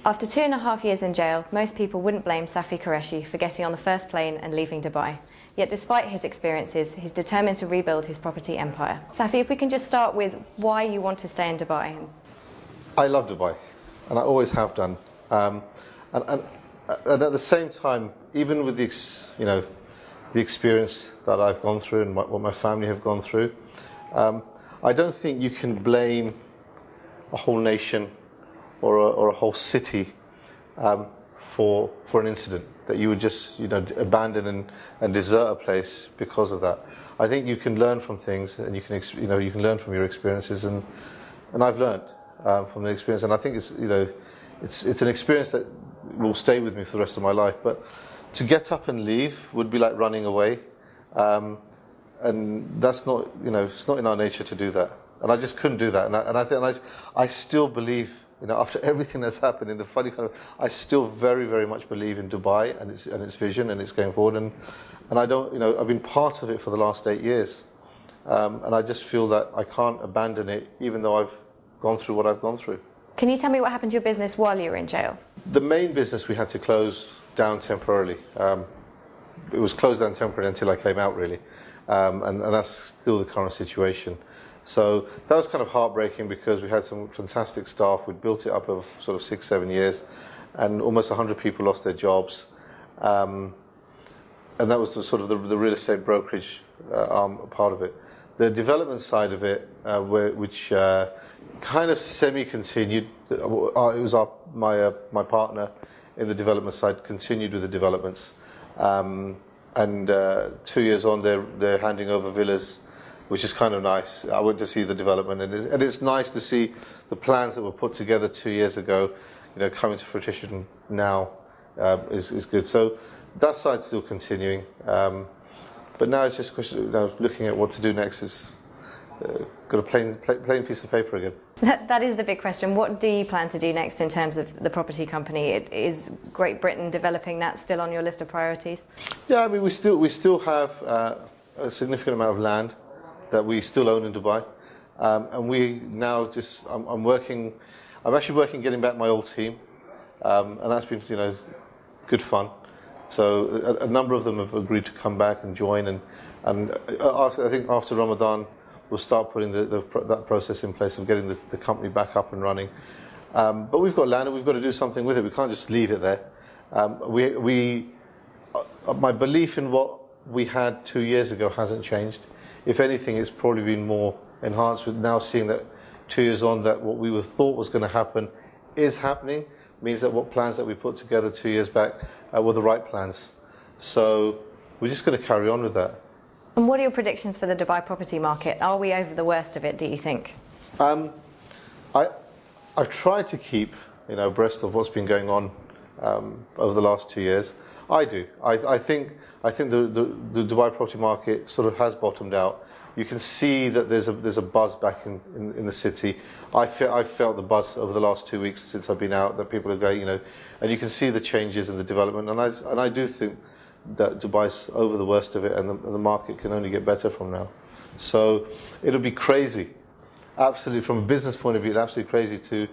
After 2.5 years in jail, most people wouldn't blame Safi Qurashi for getting on the first plane and leaving Dubai. Yet despite his experiences, he's determined to rebuild his property empire. Safi, if we can just start with why you want to stay in Dubai. I love Dubai, and I always have done. And at the same time, even with the experience that I've gone through and what my family have gone through, I don't think you can blame a whole nation or a whole city for an incident that you would just abandon and desert a place because of that. I think you can learn from things, and you can learn from your experiences, and I've learned from the experience, and I think it's an experience that will stay with me for the rest of my life. But to get up and leave would be like running away, and that's not it's not in our nature to do that, and I just couldn't do that, and I still believe. After everything that's happened, in the funny kind of, I still very, very much believe in Dubai and its vision and its going forward. And I don't, I've been part of it for the last 8 years, and I just feel that I can't abandon it, even though I've gone through what I've gone through. Can you tell me what happened to your business while you were in jail? The main business we had to close down temporarily. It was closed down temporarily until I came out, really, and that's still the current situation. So that was kind of heartbreaking because we had some fantastic staff. We'd built it up over sort of 6-7 years, and almost 100 people lost their jobs. And that was sort of the real estate brokerage part of it. The development side of it, which kind of semi-continued, it was my partner in the development side continued with the developments. And 2 years on, they're handing over villas, which is kind of nice. I went to see the development, and it's nice to see the plans that were put together 2 years ago, coming to fruition now is good. So that side's still continuing, but now it's just a question of looking at what to do next. Is got a plain piece of paper again. That is the big question. What do you plan to do next in terms of the property company? Is Great Britain developing that still on your list of priorities? Yeah, I mean we still have a significant amount of land that we still own in Dubai, and we now I'm actually working getting back my old team, and that's been good fun. So a number of them have agreed to come back and join, and I think after Ramadan we'll start putting that process in place of getting the company back up and running. But we've got land and we've got to do something with it. We can't just leave it there. My belief in what we had 2 years ago hasn't changed. If anything, it's probably been more enhanced with now seeing that 2 years on that what we thought was going to happen is happening, means that what plans that we put together 2 years back were the right plans. So we're just going to carry on with that. And what are your predictions for the Dubai property market? Are we over the worst of it, do you think? I've tried to keep abreast of what's been going on over the last 2 years. I do. I think the Dubai property market sort of has bottomed out. You can see that there's a buzz back in the city. I felt the buzz over the last 2 weeks since I've been out, that people are going, and you can see the changes in the development. And I do think that Dubai's over the worst of it, and the market can only get better from now. So it'll be crazy, absolutely, from a business point of view, it's absolutely crazy to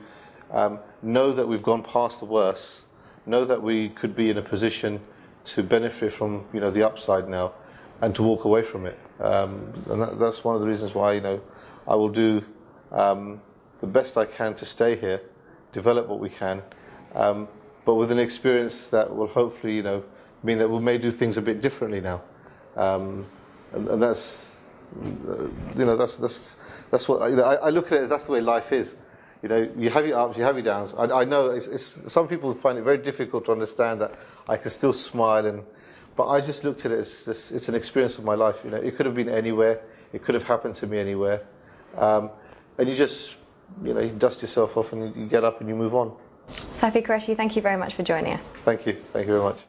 know that we've gone past the worst. Know that we could be in a position to benefit from the upside now, and to walk away from it. And that's one of the reasons why I will do the best I can to stay here, develop what we can, but with an experience that will hopefully mean that we may do things a bit differently now. And that's that's what I look at it as. That's the way life is. You have your ups, you have your downs. I know some people find it very difficult to understand that I can still smile, but I just looked at it as it's an experience of my life. It could have been anywhere. It could have happened to me anywhere. And you just, you dust yourself off and you get up and you move on. Safi Qurashi, thank you very much for joining us. Thank you. Thank you very much.